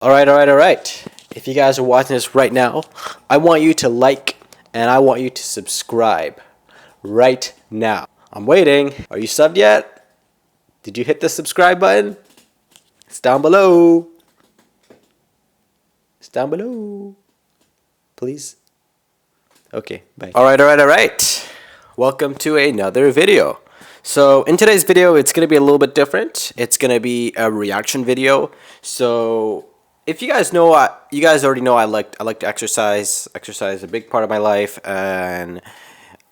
All right. If you guys are watching this right now, I want you to like and I want you to subscribe right now. I'm waiting. Are you subbed yet? Did you hit the subscribe button? It's down below. It's down below. Please. Okay, bye. All right. Welcome to another video. So in today's video, it's going to be a little bit different. It's going to be a reaction video. So if you guys know, you guys already know I like to exercise. Exercise is a big part of my life, and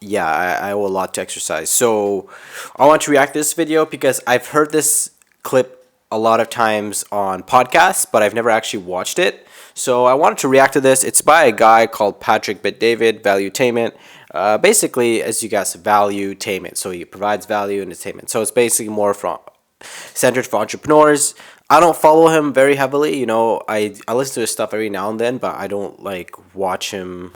yeah, I owe a lot to exercise. So I want to react to this video because I've heard this clip a lot of times on podcasts, but I've never actually watched it. So I wanted to react to this. It's by a guy called Patrick David, Valuetainment. Basically, as you guys, Valuetainment. So he provides value and entertainment. So it's basically more from centered for entrepreneurs. I don't follow him very heavily. I listen to his stuff every now and then, but I don't watch him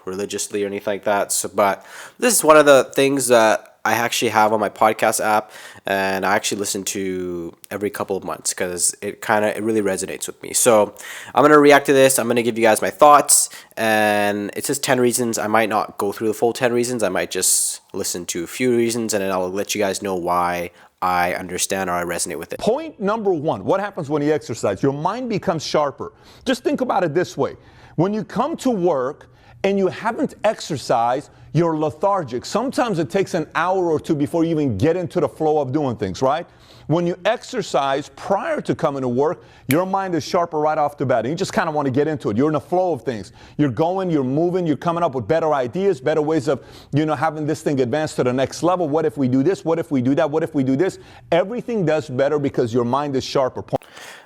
religiously or anything like that. So, but this is one of the things that I actually have on my podcast app, and I actually listen to every couple of months because it really resonates with me. So I'm gonna react to this. I'm gonna give you guys my thoughts, and it says 10 reasons. I might not go through the full 10 reasons. I might just listen to a few reasons, and then I'll let you guys know why I understand or I resonate with it. Point number one, what happens when you exercise? Your mind becomes sharper. Just think about it this way. When you come to work and you haven't exercised, you're lethargic. Sometimes it takes an hour or two before you even get into the flow of doing things, right? When you exercise prior to coming to work, your mind is sharper right off the bat. And you just kind of want to get into it. You're in the flow of things. You're going, you're moving, you're coming up with better ideas, better ways of, having this thing advance to the next level. What if we do this? What if we do that? What if we do this? Everything does better because your mind is sharper.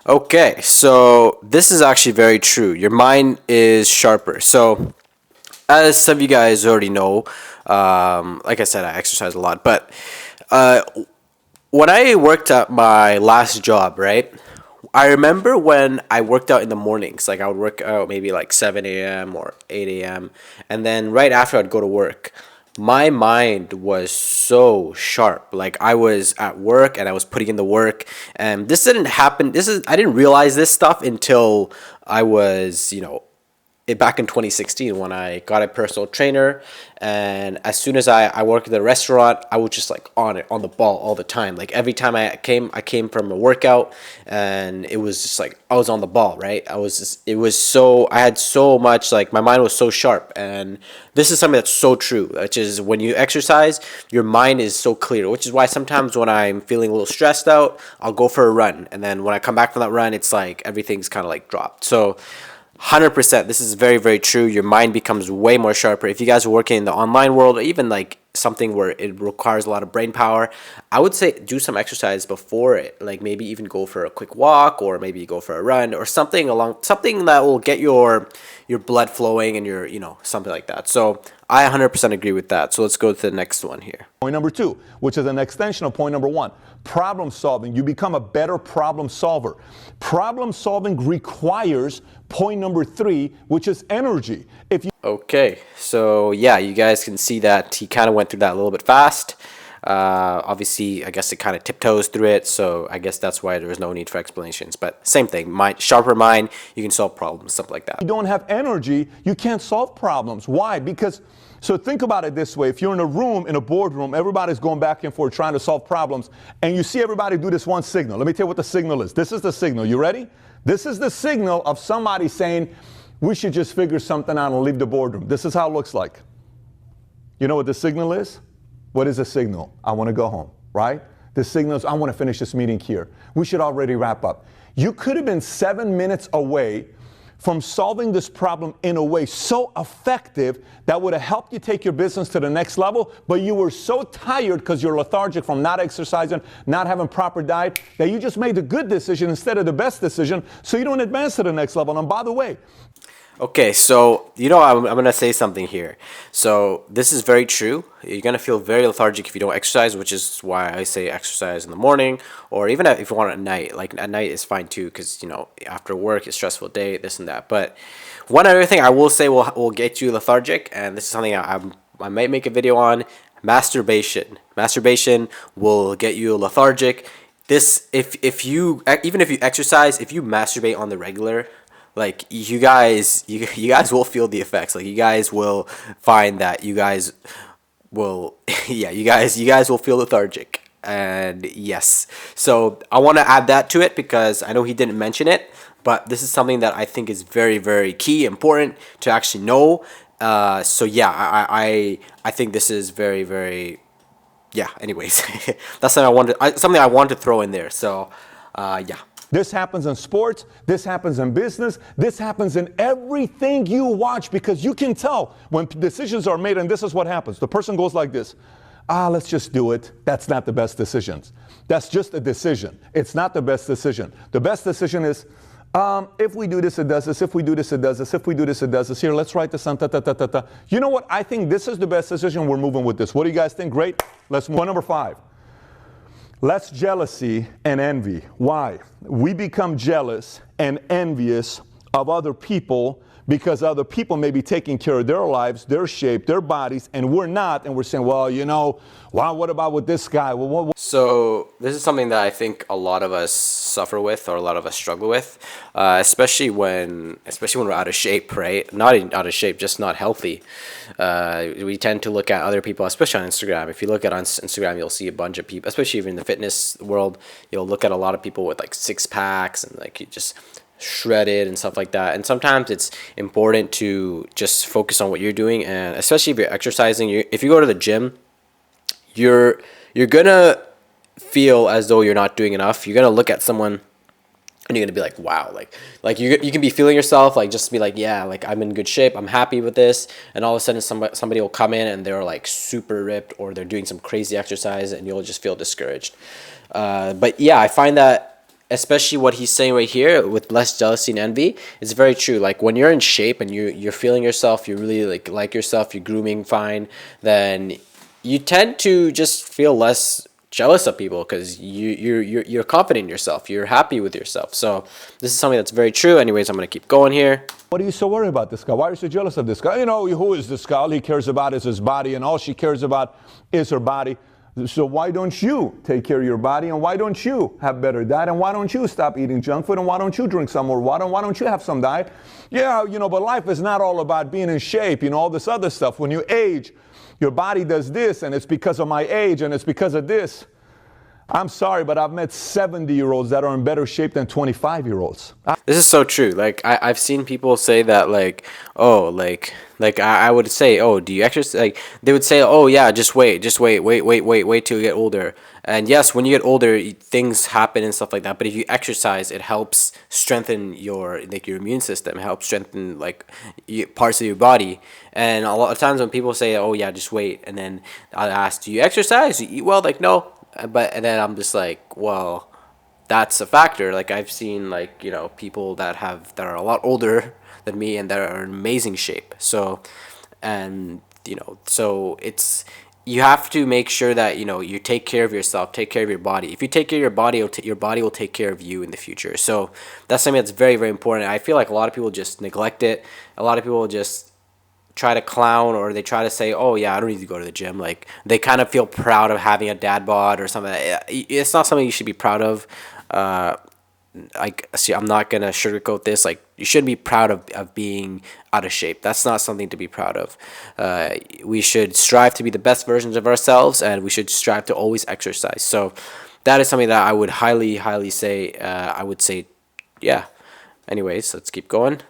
Okay, so this is actually very true. Your mind is sharper. So as some of you guys already know, like I said, I exercise a lot. But when I worked at my last job, right, I remember when I worked out in the mornings. I would work out maybe 7 a.m. or 8 a.m. And then right after I'd go to work, my mind was so sharp. I was at work and I was putting in the work. And this didn't happen. I didn't realize this stuff until I was, back in 2016 when I got a personal trainer. And as soon as I worked at the restaurant, I was just on it, on the ball all the time. Every time I came from a workout, and it was just I was on the ball, right? I had so much, my mind was so sharp. And this is something that's so true, which is when you exercise, your mind is so clear, which is why sometimes when I'm feeling a little stressed out, I'll go for a run. And then when I come back from that run, it's everything's kind of dropped. So 100%, this is very, very true. Your mind becomes way more sharper. If you guys are working in the online world, or even something where it requires a lot of brain power, I would say do some exercise before it. Maybe even go for a quick walk, or maybe go for a run, or something that will get your blood flowing, and your something like that. So I 100% agree with that. So let's go to the next one here. Point number two, which is an extension of point number one, problem solving. You become a better problem solver. Problem solving requires point number three, which is energy. Okay, so yeah, you guys can see that he kind of went through that a little bit fast. Obviously, I guess it kind of tiptoes through it, so I guess that's why there was no need for explanations. But same thing, sharper mind, you can solve problems, stuff like that. If you don't have energy, you can't solve problems. Why? Because, so think about it this way. If you're in a room, in a boardroom, everybody's going back and forth trying to solve problems, and you see everybody do this one signal. Let me tell you what the signal is. This is the signal. You ready? This is the signal of somebody saying, we should just figure something out and leave the boardroom. This is how it looks like. You know what the signal is? What is the signal? I want to go home, right? The signal is, I want to finish this meeting here. We should already wrap up. You could have been 7 minutes away from solving this problem in a way so effective that would have helped you take your business to the next level, but you were so tired because you're lethargic from not exercising, not having proper diet, that you just made the good decision instead of the best decision, so you don't advance to the next level. And by the way, okay, so I'm gonna say something here. So this is very true. You're gonna feel very lethargic if you don't exercise, which is why I say exercise in the morning, or even if you want at night. At night is fine too, because after work, it's a stressful day, this and that. But one other thing I will say will get you lethargic, and this is something I might make a video on: masturbation. Masturbation will get you lethargic. this, if you, even if you exercise, if you masturbate on the regular, like you guys will feel the effects. Like you guys will find that you guys will yeah, you guys will feel lethargic. And yes, so I want to add that to it because I know he didn't mention it, but this is something that I think is very, very key, important to actually know. So yeah, I think this is very, very, yeah. Anyways, that's something I wanted to throw in there. So yeah. This happens in sports, this happens in business, this happens in everything you watch, because you can tell when decisions are made, and this is what happens. The person goes like this: let's just do it. That's not the best decision. That's just a decision. It's not the best decision. The best decision is, if we do this, it does this. If we do this, it does this. If we do this, it does this. Here, let's write this on. Ta, ta, ta, ta, ta. You know what? I think this is the best decision. We're moving with this. What do you guys think? Great. Let's move on. Number 5. Less jealousy and envy. Why? We become jealous and envious of other people because other people may be taking care of their lives, their shape, their bodies, and we're not. And we're saying, well, you know, wow, what about with this guy? Well, So this is something that I think a lot of us suffer with, or a lot of us struggle with, especially when we're out of shape, right? Not out of shape, just not healthy. We tend to look at other people, especially on Instagram. If you look at on Instagram, you'll see a bunch of people, especially even in the fitness world. You'll look at a lot of people with like 6-packs and like you just shredded and stuff like that. And sometimes it's important to just focus on what you're doing, and especially if you're exercising. If you go to the gym, you're gonna feel as though you're not doing enough. You're gonna look at someone and you're gonna be like, wow, like you can be feeling yourself, like just be like, yeah, like I'm in good shape, I'm happy with this, and all of a sudden somebody will come in and they're like super ripped, or they're doing some crazy exercise, and you'll just feel discouraged. But yeah, I find that especially what he's saying right here with less jealousy and envy, it's very true. Like when you're in shape and you're feeling yourself, you really like yourself, you're grooming fine, then you tend to just feel less jealous of people because you're confident in yourself, you're happy with yourself. So this is something that's very true. Anyways, I'm gonna keep going here. what are you so worried about this guy? Why are you so jealous of this guy? You know, who is this guy? All he cares about is his body, and all she cares about is her body. So why don't you take care of your body, and why don't you have better diet, and why don't you stop eating junk food, and why don't you drink some more water, and why don't you have some diet? Yeah, you know, but life is not all about being in shape, you know, all this other stuff. When you age, your body does this, and it's because of my age, and it's because of this. I'm sorry, but I've met 70-year-olds that are in better shape than 25-year-olds. This is so true. Like I've seen people say that, like, oh, like I would say, oh, do you exercise? Like they would say, oh yeah, just wait till you get older. And yes, when you get older, things happen and stuff like that. But if you exercise, it helps strengthen your immune system. It helps strengthen parts of your body. And a lot of times when people say, oh yeah, just wait, and then I'll ask, do you exercise? Do you eat well? Like no. And then I'm just like, well, that's a factor. Like I've seen people that are a lot older than me and that are in amazing shape. So, and so you have to make sure that you take care of yourself, take care of your body. If you take care of your body, your body will take care of you in the future. So that's something that's very, very important. I feel like a lot of people just neglect it. A lot of people just try to clown, or they try to say, oh yeah, I don't need to go to the gym. Like they kind of feel proud of having a dad bod or something. It's not something you should be proud of. I'm not gonna sugarcoat this. Like you shouldn't be proud of being out of shape. That's not something to be proud of. We should strive to be the best versions of ourselves, and we should strive to always exercise. So that is something that I would highly say. I would say, yeah. Anyways, let's keep going.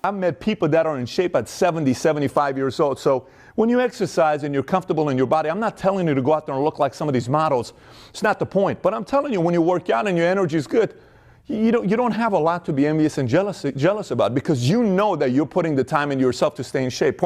I've met people that are in shape at 70, 75 years old. So when you exercise and you're comfortable in your body, I'm not telling you to go out there and look like some of these models. It's not the point. But I'm telling you, when you work out and your energy is good, you don't have a lot to be envious and jealous about, because you know that you're putting the time into yourself to stay in shape.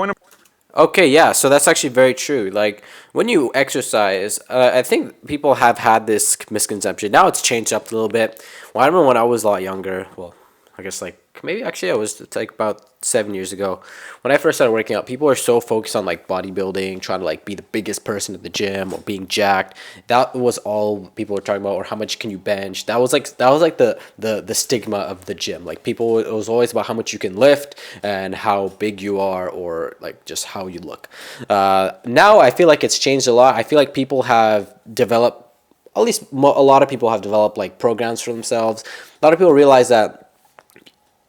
Okay, yeah, so that's actually very true. Like when you exercise, I think people have had this misconception. Now it's changed up a little bit. Well, I remember when I was a lot younger. Well, I guess maybe actually I was about 7 years ago when I first started working out. People are so focused on bodybuilding, trying to be the biggest person at the gym or being jacked. That was all people were talking about. Or how much can you bench? That was the stigma of the gym. Like people, it was always about how much you can lift and how big you are, or just how you look. Now I feel like it's changed a lot. I feel like people have developed at least a lot of people have developed like programs for themselves. A lot of people realize that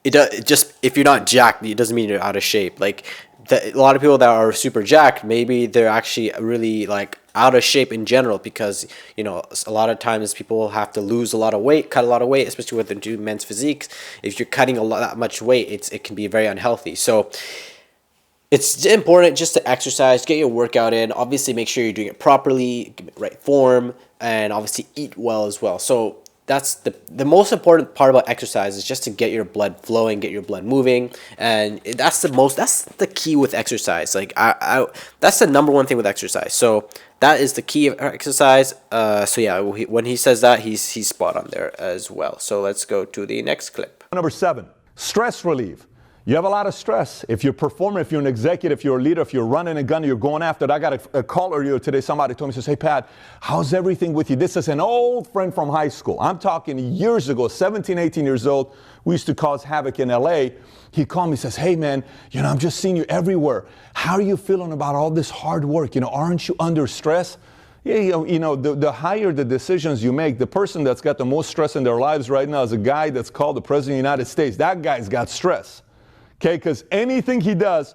it just, if you're not jacked, it doesn't mean you're out of shape. Like a lot of people that are super jacked, maybe they're actually really like out of shape in general, because a lot of times people have to lose a lot of weight, cut a lot of weight, especially with the do men's physiques. If you're cutting that much weight, it can be very unhealthy. So it's important just to exercise, get your workout in. Obviously, make sure you're doing it properly, right form, and obviously eat well as well. So that's the most important part about exercise, is just to get your blood flowing, get your blood moving, and that's the key with exercise. Like I that's the number one thing with exercise. So that is the key of exercise. So yeah, when he says that, he's spot on there as well. So let's go to the next clip. Number 7, stress relief. You have a lot of stress. If you're performing, if you're an executive, if you're a leader, if you're running a gun, you're going after it. I got a call earlier today. Somebody told me, says, hey, Pat, how's everything with you? This is an old friend from high school. I'm talking years ago, 17, 18 years old. We used to cause havoc in LA. He called me, says, hey, man, I'm just seeing you everywhere. How are you feeling about all this hard work? Aren't you under stress? Yeah, the higher the decisions you make, the person that's got the most stress in their lives right now is a guy that's called the President of the United States. That guy's got stress. Okay, because anything he does,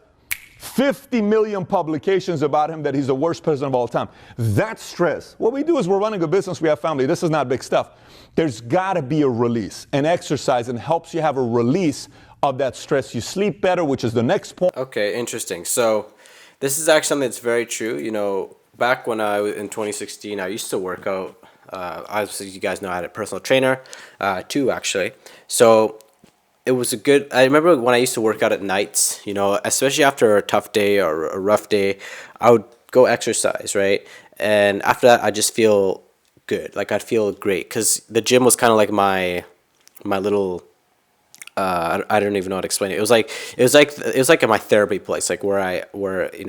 50 million publications about him that he's the worst president of all time. That's stress. What we do is we're running a business, we have family. This is not big stuff. There's got to be a release. And exercise and helps you have a release of that stress. You sleep better, which is the next point. Okay, interesting. So this is actually something that's very true. Back when I was in 2016, I used to work out. Obviously, you guys know I had a personal trainer, too, actually. So it was I remember when I used to work out at nights, especially after a tough day or a rough day, I would go exercise, right? And after that, I just feel good. Like I'd feel great, because the gym was kind of like my little, I don't even know how to explain it. It was like my therapy place, like where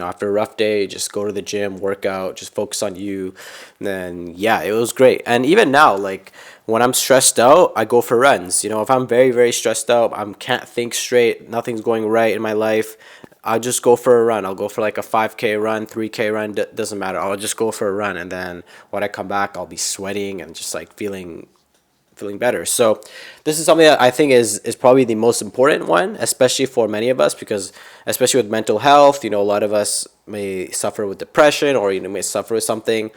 after a rough day, just go to the gym, work out, just focus on you. And then yeah, it was great. And even now, like when I'm stressed out, I go for runs. If I'm very, very stressed out, I can't think straight, nothing's going right in my life, I'll just go for a run. I'll go for like a 5K run, 3K run, doesn't matter. I'll just go for a run, and then when I come back, I'll be sweating and just like feeling better. So this is something that I think is probably the most important one, especially for many of us, because especially with mental health, a lot of us may suffer with depression, or may suffer with something.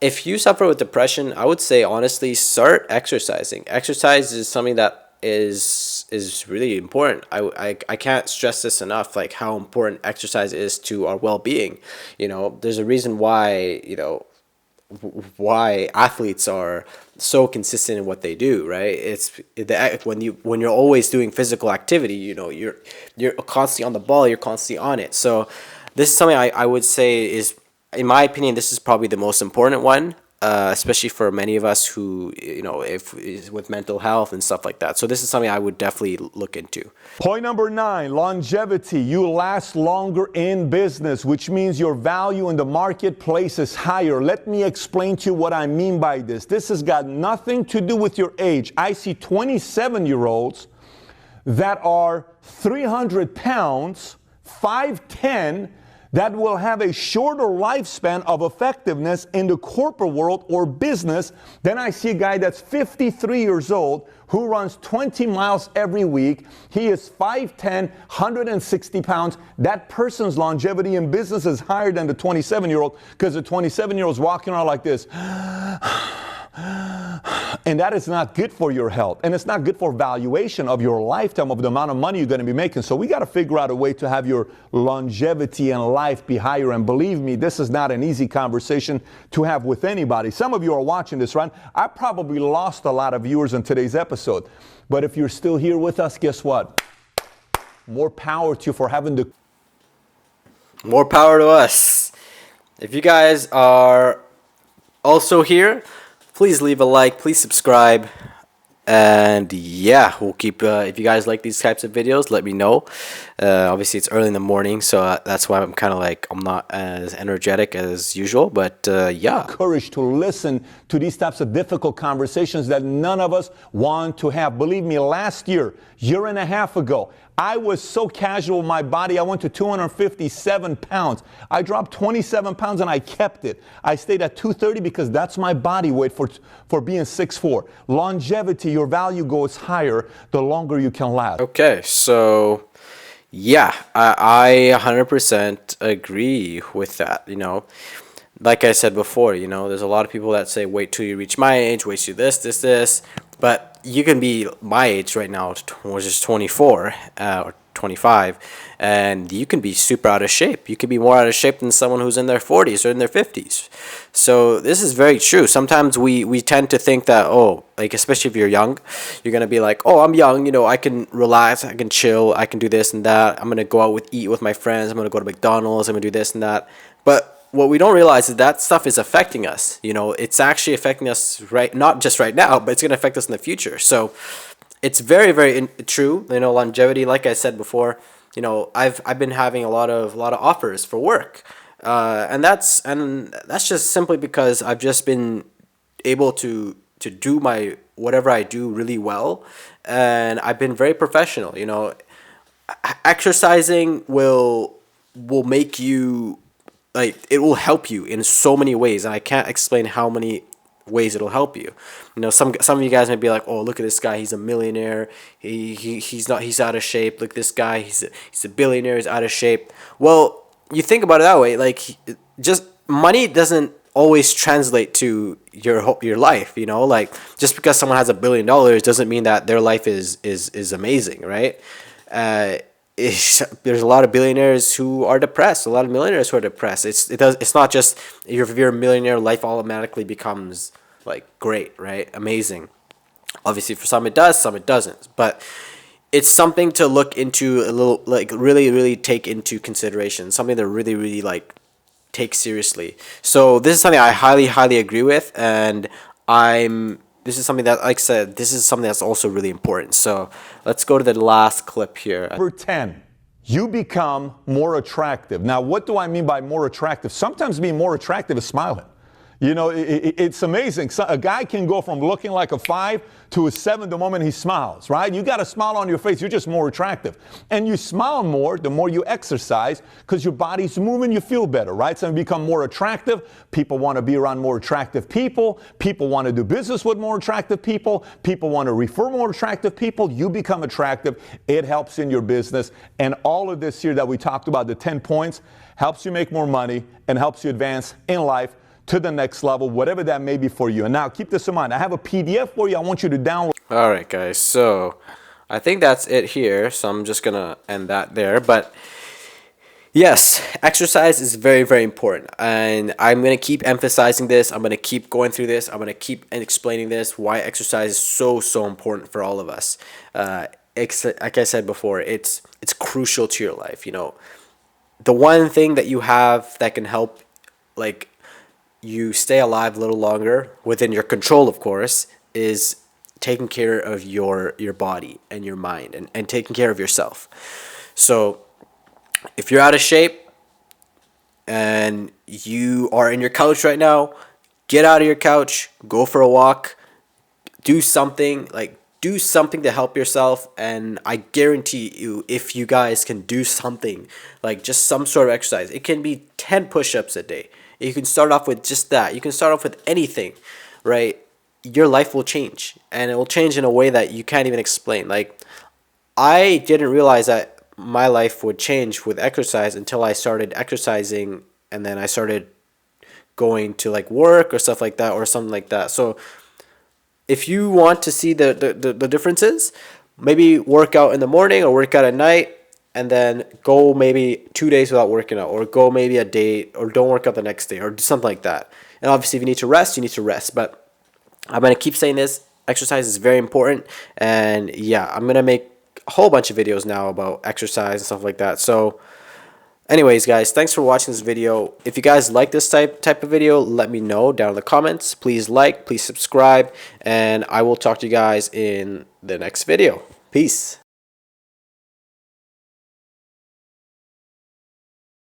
If you suffer with depression, I would say honestly, start exercising. Exercise is something that is really important. I can't stress this enough, like how important exercise is to our well-being. There's a reason why why athletes are so consistent in what they do, right? It's when you're always doing physical activity, you're constantly on the ball, you're constantly on it. So this is something I would say is, in my opinion, this is probably the most important one, especially for many of us who, if with mental health and stuff like that. So this is something I would definitely look into. Point number 9, longevity. You last longer in business, which means your value in the marketplace is higher. Let me explain to you what I mean by this. This has got nothing to do with your age. I see 27-year-olds that are 300 pounds, 5'10", that will have a shorter lifespan of effectiveness in the corporate world or business than I see a guy that's 53 years old who runs 20 miles every week. He is 5'10", 160 pounds. That person's longevity in business is higher than the 27-year-old, because the 27-year-old is walking around like this. And that is not good for your health. And it's not good for valuation of your lifetime, of the amount of money you're going to be making. So we got to figure out a way to have your longevity in life be higher. And believe me, this is not an easy conversation to have with anybody. Some of you are watching this, right? I probably lost a lot of viewers in today's episode. But if you're still here with us, guess what? More power to you for having the... More power to us. If you guys are also here, please leave a like, please subscribe, And yeah, we'll keep. If you guys like these types of videos, let me know. Obviously, it's early in the morning, so that's why I'm kind of like I'm not as energetic as usual. But yeah, courage to listen to these types of difficult conversations that none of us want to have. Believe me, last year and a half ago, I was so casual with my body. I went to 257 pounds. I dropped 27 pounds and I kept it. I stayed at 230 because that's my body weight for being 6'4". Longevity, your value goes higher the longer you can last. okay, so yeah, I 100% agree with that. You know, like I said before, you know, there's a lot of people that say wait till you reach my age, wait till this, but you can be my age right now, which is 24 or 25, and you can be super out of shape. You can be more out of shape than someone who's in their 40s or in their 50s. So this is very true. Sometimes we tend to think that, oh, like especially if you're young, you're gonna be like, oh, I'm young, you know, I can relax, I can chill, I can do this and that. I'm gonna go out eat with my friends. I'm gonna go to McDonald's. I'm gonna do this and that. But what we don't realize is that stuff is affecting us. You know, it's actually affecting us not just right now, but it's going to affect us in the future. So it's very, very true. You know, longevity, like I said before, you know, I've been having a lot of offers for work, and that's just simply because I've just been able to do my whatever I do really well, and I've been very professional. You know, exercising will make you, like, it will help you in so many ways, and I can't explain how many ways it'll help you. You know, some of you guys might be like, oh, look at this guy, he's a millionaire, he's out of shape. Look, this guy, he's a billionaire, he's out of shape. Well, you think about it that way, like, just money doesn't always translate to your life. You know, like, just because someone has $1 billion doesn't mean that their life is amazing, right? There's a lot of billionaires who are depressed, a lot of millionaires who are depressed. It's not just if you're a millionaire, life automatically becomes like great, right? Amazing. Obviously, for some it does, some it doesn't. But it's something to look into a little, like really, really take into consideration. Something to really, really like take seriously. So this is something I highly, highly agree with, and this is something that, like I said, this is something that's also really important. So let's go to the last clip here. Number 10, you become more attractive. Now, what do I mean by more attractive? Sometimes being more attractive is smiling. You know, it's amazing. So a guy can go from looking like a 5 to a 7 the moment he smiles, right? You got a smile on your face, you're just more attractive. And you smile more the more you exercise because your body's moving, you feel better, right? So you become more attractive. People want to be around more attractive people. People want to do business with more attractive people. People want to refer more attractive people. You become attractive. It helps in your business. And all of this here that we talked about, the 10 points, helps you make more money and helps you advance in life to the next level, whatever that may be for you. And now keep this in mind. I have a PDF for you. I want you to download. All right, guys. So I think that's it here. So I'm just going to end that there. But yes, exercise is very, very important. And I'm going to keep emphasizing this. I'm going to keep going through this. I'm going to keep explaining this, why exercise is so, so important for all of us. Like I said before, it's crucial to your life. You know, the one thing that you have that can help, like, you stay alive a little longer, within your control, of course, is taking care of your body and your mind, and taking care of yourself. So if you're out of shape and you are in your couch right now, get out of your couch, go for a walk, do something to help yourself. And I guarantee you, if you guys can do something, like just some sort of exercise, it can be 10 push-ups a day. You can start off with just that. You can start off with anything, right? Your life will change, and it will change in a way that you can't even explain. Like, I didn't realize that my life would change with exercise until I started exercising, and then I started going to like work or stuff like that, or something like that. So if you want to see the differences, maybe work out in the morning or work out at night, and then go maybe 2 days without working out, or go maybe a day, or don't work out the next day, or do something like that. And obviously, if you need to rest, you need to rest. But I'm going to keep saying this. Exercise is very important. And yeah, I'm going to make a whole bunch of videos now about exercise and stuff like that. So Anyways, guys, thanks for watching this video. If you guys like this type of video, let me know down in the comments. Please like, please subscribe, and I will talk to you guys in the next video. Peace.